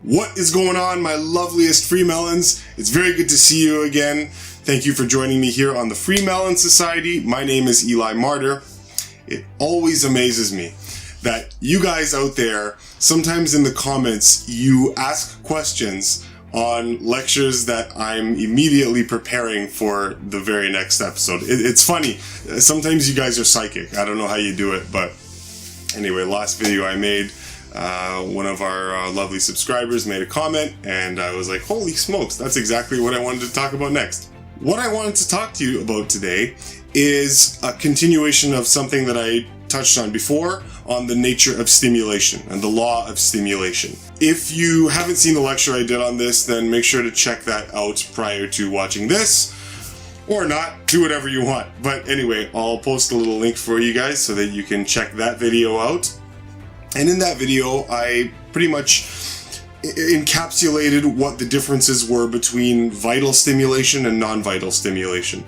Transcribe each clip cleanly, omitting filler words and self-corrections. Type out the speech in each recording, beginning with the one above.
What is going on, my loveliest FreeMelons? It's very good to see you again. Thank you for joining me here on the FreeMelon Society. My name is Eli Martyr. It always amazes me that you guys out there, sometimes in the comments, you ask questions on lectures that I'm immediately preparing for the very next episode. It's funny. Sometimes you guys are psychic. I don't know how you do it, but anyway, last video I made, one of our lovely subscribers made a comment, and I was like, holy smokes, that's exactly what I wanted to talk about next. What I wanted to talk to you about today is a continuation of something that I touched on before on the nature of stimulation and the law of stimulation. If you haven't seen the lecture I did on this, then make sure to check that out prior to watching this, or not, do whatever you want. But anyway, I'll post a little link for you guys so that you can check that video out. And in that video, I pretty much encapsulated what the differences were between vital stimulation and non-vital stimulation.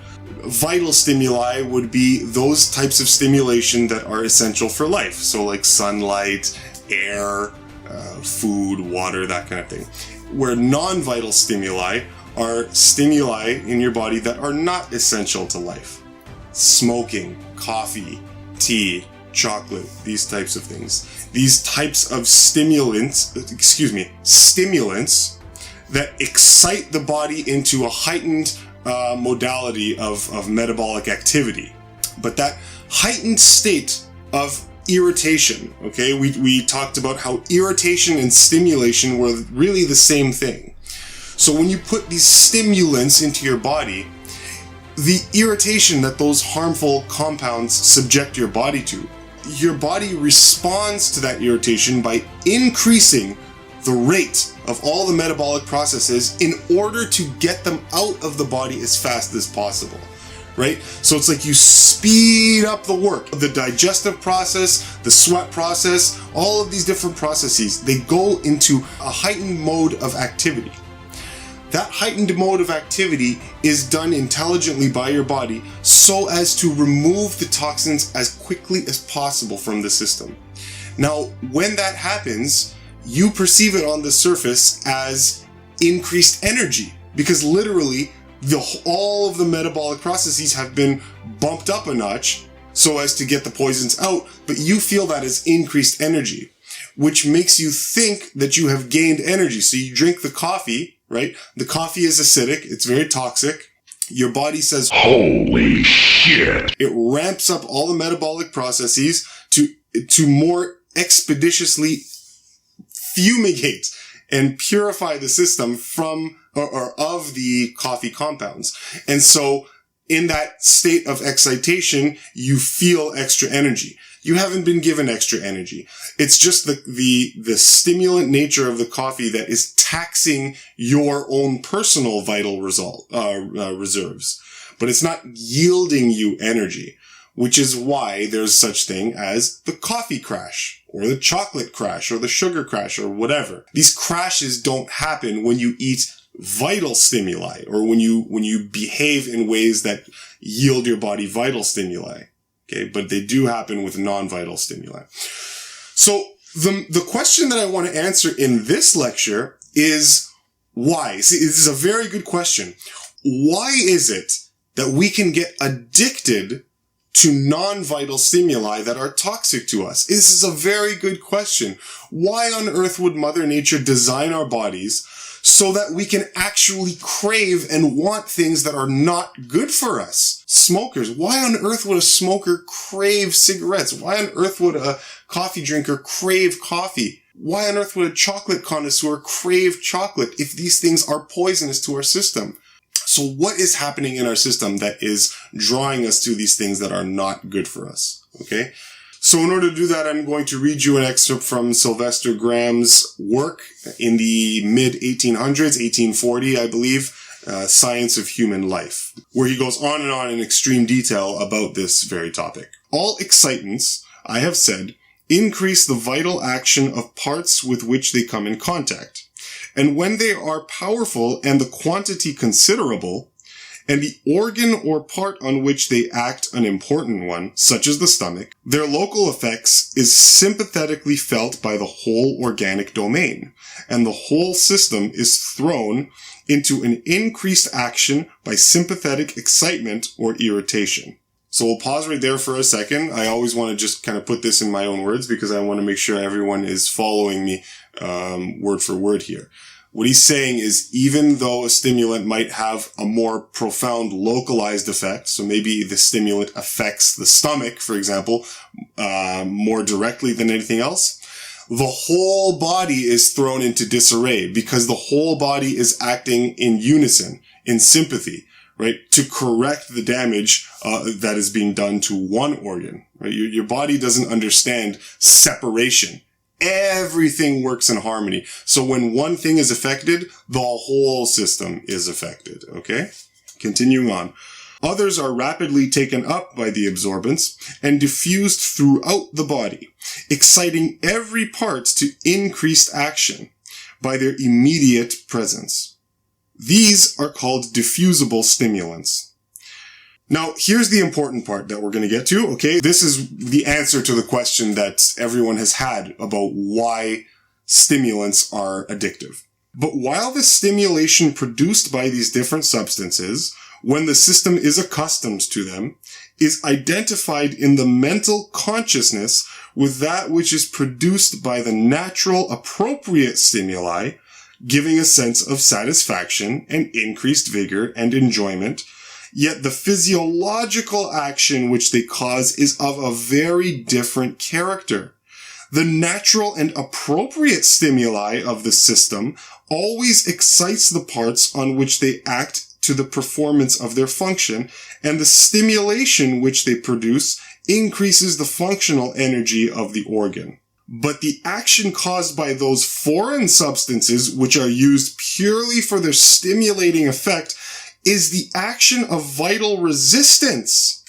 Vital stimuli would be those types of stimulation that are essential for life. So like sunlight, air, food, water, that kind of thing. Where non-vital stimuli are stimuli in your body that are not essential to life. Smoking, coffee, tea, chocolate, these types of things. These types of stimulants that excite the body into a heightened modality of metabolic activity. But that heightened state of irritation, okay, we talked about how irritation and stimulation were really the same thing. So when you put these stimulants into your body, the irritation that those harmful compounds subject your body to, your body responds to that irritation by increasing the rate of all the metabolic processes in order to get them out of the body as fast as possible, right? So it's like you speed up the work. The digestive process, the sweat process, all of these different processes, they go into a heightened mode of activity. That heightened mode of activity is done intelligently by your body so as to remove the toxins as quickly as possible from the system. Now, when that happens, you perceive it on the surface as increased energy, because literally all of the metabolic processes have been bumped up a notch so as to get the poisons out, but you feel that as increased energy, which makes you think that you have gained energy. So you drink the coffee, right? The coffee is acidic. It's very toxic. Your body says, holy shit. It ramps up all the metabolic processes to more expeditiously fumigate and purify the system from or of the coffee compounds. And so in that state of excitation, you feel extra energy. You haven't been given extra energy. It's just the stimulant nature of the coffee that is taxing your own personal vital reserves. But it's not yielding you energy, which is why there's such thing as the coffee crash or the chocolate crash or the sugar crash or whatever. These crashes don't happen when you eat vital stimuli or when you behave in ways that yield your body vital stimuli. Okay, but they do happen with non-vital stimuli. So the question that I want to answer in this lecture is why? See, this is a very good question. Why is it that we can get addicted to non-vital stimuli that are toxic to us? This is a very good question. Why on earth would Mother Nature design our bodies so that we can actually crave and want things that are not good for us? Smokers. Why on earth would a smoker crave cigarettes? Why on earth would a coffee drinker crave coffee? Why on earth would a chocolate connoisseur crave chocolate if these things are poisonous to our system? So what is happening in our system that is drawing us to these things that are not good for us? Okay. So in order to do that, I'm going to read you an excerpt from Sylvester Graham's work in the mid-1800s, 1840, I believe, Science of Human Life, where he goes on and on in extreme detail about this very topic. All excitants, I have said, increase the vital action of parts with which they come in contact. And when they are powerful and the quantity considerable, and the organ or part on which they act an important one, such as the stomach, their local effects is sympathetically felt by the whole organic domain, and the whole system is thrown into an increased action by sympathetic excitement or irritation. So we'll pause right there for a second. I always want to just kind of put this in my own words because I want to make sure everyone is following me word for word here. What he's saying is even though a stimulant might have a more profound localized effect, so maybe the stimulant affects the stomach, for example, more directly than anything else, the whole body is thrown into disarray because the whole body is acting in unison, in sympathy, right, to correct the damage that is being done to one organ. Right? Your body doesn't understand separation. Everything works in harmony. So when one thing is affected, the whole system is affected. Okay? Continuing on. Others are rapidly taken up by the absorbance and diffused throughout the body, exciting every part to increased action by their immediate presence. These are called diffusible stimulants. Now, here's the important part that we're going to get to, okay? This is the answer to the question that everyone has had about why stimulants are addictive. But while the stimulation produced by these different substances, when the system is accustomed to them, is identified in the mental consciousness with that which is produced by the natural appropriate stimuli, giving a sense of satisfaction and increased vigor and enjoyment, yet the physiological action which they cause is of a very different character. The natural and appropriate stimuli of the system always excites the parts on which they act to the performance of their function, and the stimulation which they produce increases the functional energy of the organ. But the action caused by those foreign substances which are used purely for their stimulating effect is the action of vital resistance,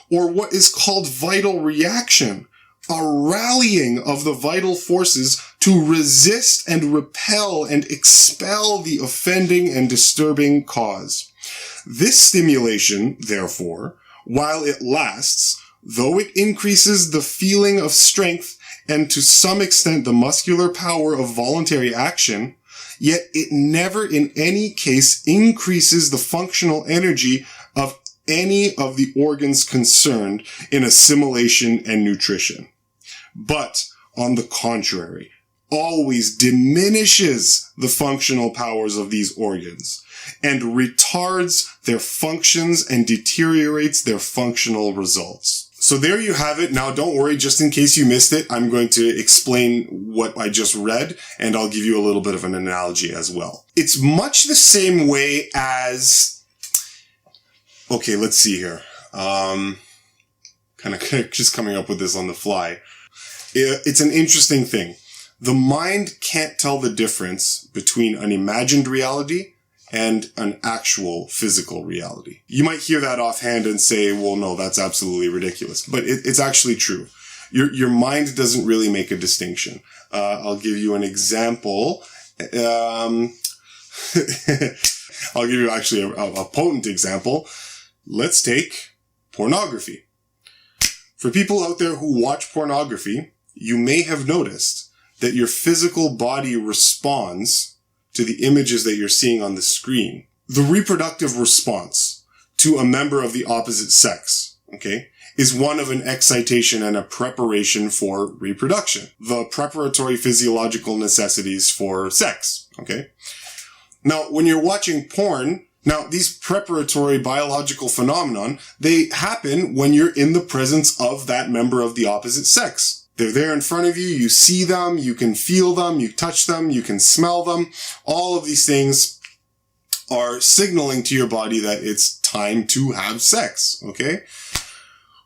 or what is called vital reaction, a rallying of the vital forces to resist and repel and expel the offending and disturbing cause. This stimulation, therefore, while it lasts, though it increases the feeling of strength and to some extent the muscular power of voluntary action, yet it never in any case increases the functional energy of any of the organs concerned in assimilation and nutrition. But, on the contrary, always diminishes the functional powers of these organs and retards their functions and deteriorates their functional results. So there you have it. Now don't worry, just in case you missed it, I'm going to explain what I just read and I'll give you a little bit of an analogy as well. It's much the same way as, okay, let's see here. Kind of just coming up with this on the fly. It's an interesting thing. The mind can't tell the difference between an imagined reality and an actual physical reality. You might hear that offhand and say, well, no, that's absolutely ridiculous. But it's actually true. Your mind doesn't really make a distinction. I'll give you an example. I'll give you actually a potent example. Let's take pornography. For people out there who watch pornography, you may have noticed that your physical body responds to the images that you're seeing on the screen. The reproductive response to a member of the opposite sex, okay, is one of an excitation and a preparation for reproduction. The preparatory physiological necessities for sex, okay? Now, when you're watching porn, now these preparatory biological phenomenon, they happen when you're in the presence of that member of the opposite sex. They're there in front of you, you see them, you can feel them, you touch them, you can smell them. All of these things are signaling to your body that it's time to have sex, okay?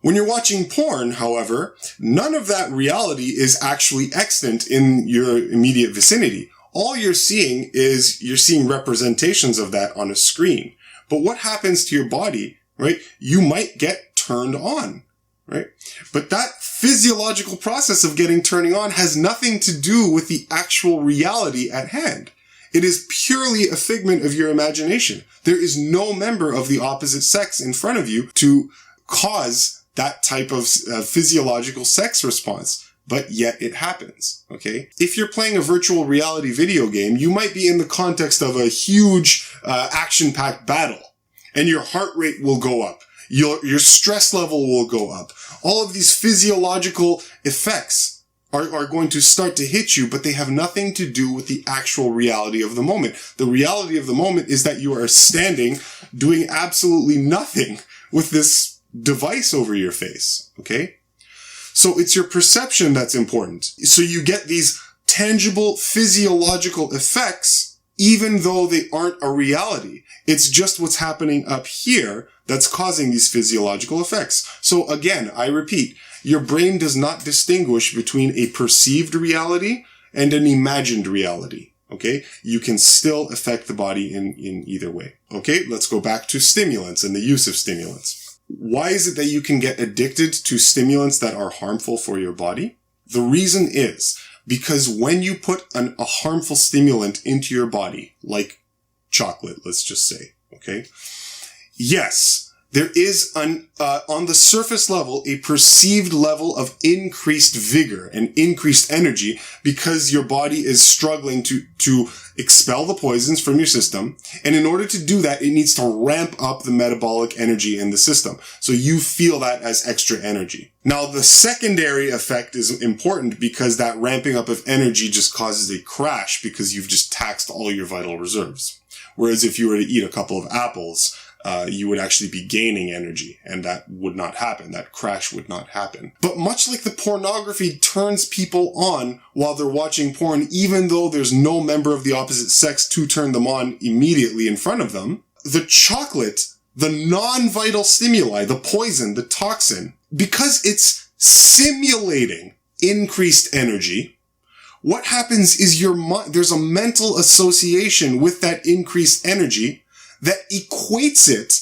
When you're watching porn, however, none of that reality is actually extant in your immediate vicinity. All you're seeing is you're seeing representations of that on a screen. But what happens to your body, right? You might get turned on, right? But that physiological process of turning on has nothing to do with the actual reality at hand. It is purely a figment of your imagination. There is no member of the opposite sex in front of you to cause that type of physiological sex response. But yet it happens, okay? If you're playing a virtual reality video game, you might be in the context of a huge action-packed battle, and your heart rate will go up. Your stress level will go up. All of these physiological effects are going to start to hit you, but they have nothing to do with the actual reality of the moment. The reality of the moment is that you are standing doing absolutely nothing with this device over your face, okay? So it's your perception that's important. So you get these tangible physiological effects, even though they aren't a reality. It's just what's happening up here that's causing these physiological effects. So again, I repeat, your brain does not distinguish between a perceived reality and an imagined reality. Okay? You can still affect the body in either way. Okay? Let's go back to stimulants and the use of stimulants. Why is it that you can get addicted to stimulants that are harmful for your body? The reason is because when you put a harmful stimulant into your body, like chocolate, let's just say, okay? Yes, there is on the surface level a perceived level of increased vigor and increased energy because your body is struggling to expel the poisons from your system. And in order to do that, it needs to ramp up the metabolic energy in the system. So you feel that as extra energy. Now, the secondary effect is important because that ramping up of energy just causes a crash because you've just taxed all your vital reserves. Whereas if you were to eat a couple of apples, you would actually be gaining energy, and that would not happen. That crash would not happen. But much like the pornography turns people on while they're watching porn, even though there's no member of the opposite sex to turn them on immediately in front of them, the chocolate, the non-vital stimuli, the poison, the toxin, because it's simulating increased energy, what happens is there's a mental association with that increased energy that equates it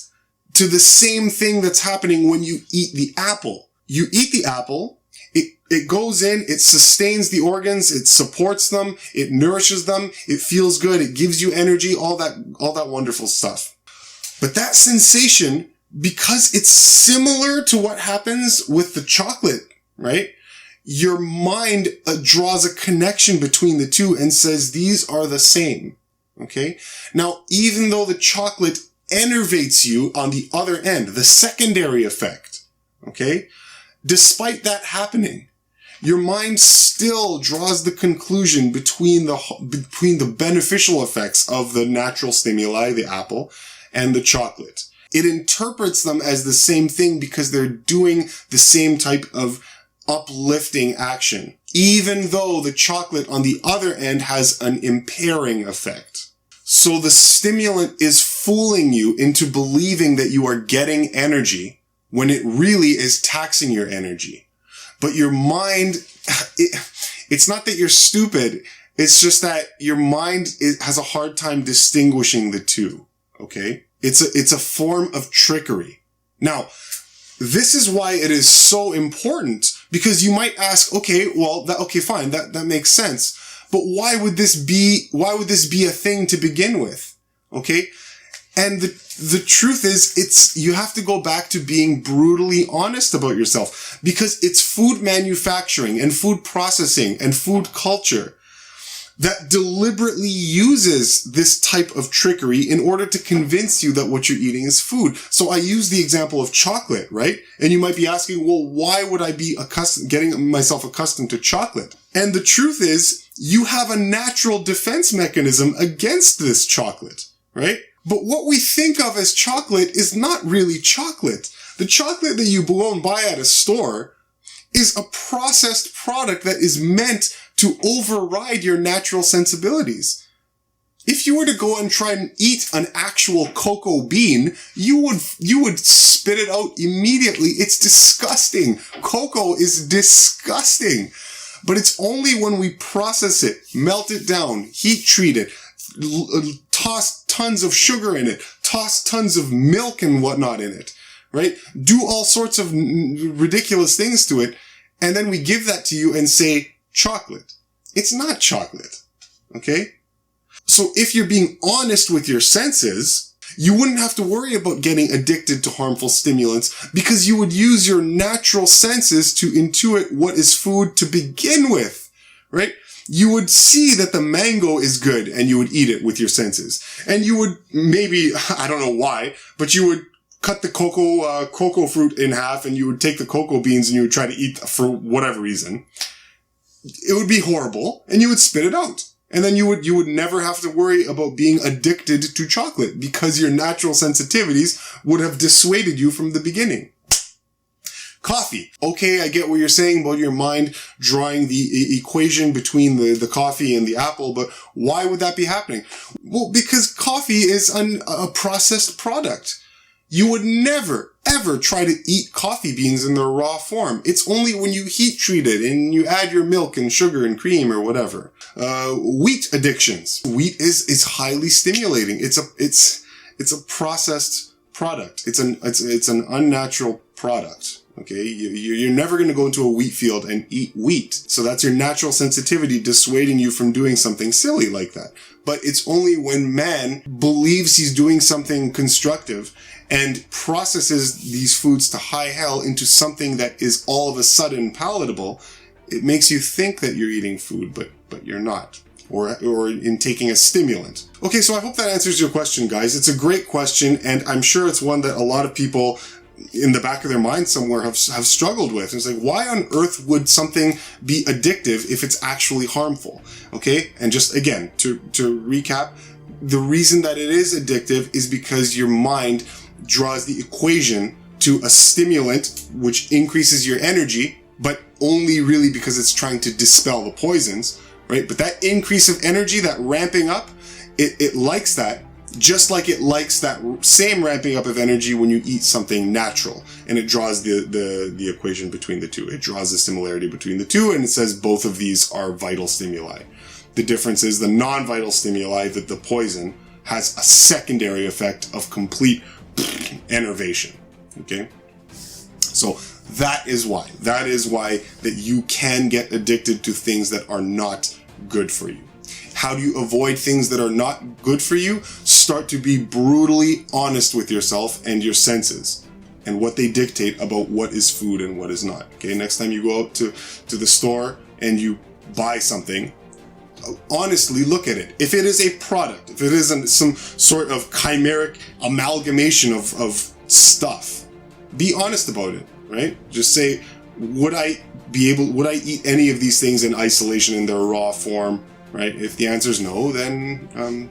to the same thing that's happening when you eat the apple. You eat the apple, it goes in, it sustains the organs, it supports them, it nourishes them, it feels good, it gives you energy, all that wonderful stuff. But that sensation, because it's similar to what happens with the chocolate, right? Your mind draws a connection between the two and says these are the same. Okay? Now, even though the chocolate enervates you on the other end, the secondary effect, okay? Despite that happening, your mind still draws the conclusion between the beneficial effects of the natural stimuli, the apple, and the chocolate. It interprets them as the same thing because they're doing the same type of uplifting action, even though the chocolate on the other end has an impairing effect. So the stimulant is fooling you into believing that you are getting energy when it really is taxing your energy. But your mind, it's not that you're stupid, it's just that your mind has a hard time distinguishing the two, okay? It's a form of trickery. Now, this is why it is so important, because you might ask, okay, fine, that makes sense. But why would this be a thing to begin with? Okay? And the truth is, you have to go back to being brutally honest about yourself, because it's food manufacturing and food processing and food culture that deliberately uses this type of trickery in order to convince you that what you're eating is food. So I use the example of chocolate, right? And you might be asking, well, why would I be getting myself accustomed to chocolate? And the truth is, you have a natural defense mechanism against this chocolate, right? But what we think of as chocolate is not really chocolate. The chocolate that you go and buy at a store is a processed product that is meant to override your natural sensibilities. If you were to go and try and eat an actual cocoa bean, you would spit it out immediately. It's disgusting. Cocoa is disgusting. But it's only when we process it, melt it down, heat treat it, toss tons of sugar in it, toss tons of milk and whatnot in it, right? Do all sorts of ridiculous things to it, and then we give that to you and say, chocolate. It's not chocolate, okay? So if you're being honest with your senses, you wouldn't have to worry about getting addicted to harmful stimulants because you would use your natural senses to intuit what is food to begin with, right? You would see that the mango is good and you would eat it with your senses. And you would maybe, I don't know why, but you would cut the cocoa fruit in half and you would take the cocoa beans and you would try to eat for whatever reason. It would be horrible and you would spit it out. And then you would never have to worry about being addicted to chocolate because your natural sensitivities would have dissuaded you from the beginning. Coffee. Okay, I get what you're saying about your mind drawing the equation between the coffee and the apple, but why would that be happening? Well, because coffee is a processed product. You would never, ever try to eat coffee beans in their raw form. It's only when you heat treat it and you add your milk and sugar and cream or whatever. Wheat addictions. Wheat is highly stimulating. It's a processed product. It's an unnatural product. Okay, you're never going to go into a wheat field and eat wheat. So that's your natural sensitivity dissuading you from doing something silly like that. But it's only when man believes he's doing something constructive and processes these foods to high hell into something that is all of a sudden palatable, it makes you think that you're eating food, but you're not. Or in taking a stimulant. Okay, so I hope that answers your question, guys. It's a great question, and I'm sure it's one that a lot of people in the back of their mind somewhere have struggled with. It's like, why on earth would something be addictive if it's actually harmful? Okay, and just again, to recap, the reason that it is addictive is because your mind draws the equation to a stimulant which increases your energy, but only really because it's trying to dispel the poisons, right? But that increase of energy, that ramping up, it likes that, just like it likes that same ramping up of energy when you eat something natural. And it draws the equation between the two. It draws the similarity between the two, and it says both of these are vital stimuli. The difference is the non-vital stimuli, that the poison, has a secondary effect of complete enervation. Okay? So that is why that you can get addicted to things that are not good for you. How do you avoid things that are not good for you? Start to be brutally honest with yourself and your senses and what they dictate about what is food and what is not. Okay, next time you go out to the store and you buy something, honestly look at it. If it is a product, if it isn't some sort of chimeric amalgamation of stuff, be honest about it, right? Just say, would I eat any of these things in isolation in their raw form? Right? If the answer is no, then,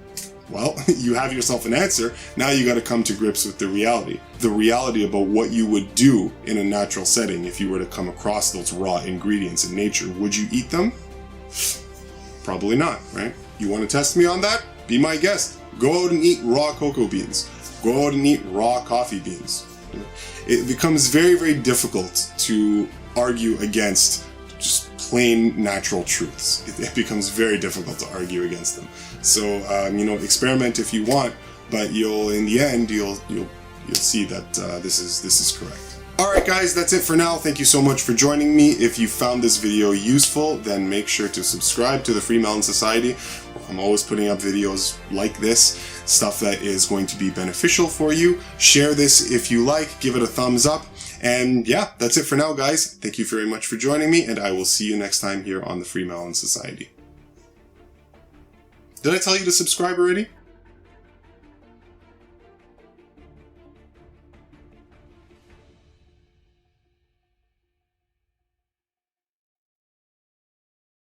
well, you have yourself an answer. Now you got to come to grips with the reality. The reality about what you would do in a natural setting if you were to come across those raw ingredients in nature. Would you eat them? Probably not, right? You want to test me on that? Be my guest. Go out and eat raw cocoa beans. Go out and eat raw coffee beans. It becomes very, very difficult to argue against just plain natural truths. It becomes very difficult to argue against them. So, experiment if you want, but in the end, you'll see that this is correct. All right, guys, that's it for now. Thank you so much for joining me. If you found this video useful, then make sure to subscribe to the FreeMelon Society. I'm always putting up videos like this, stuff that is going to be beneficial for you. Share this if you like, give it a thumbs up. And yeah, that's it for now, guys. Thank you very much for joining me, and I will see you next time here on the FreeMelon Society. Did I tell you to subscribe already?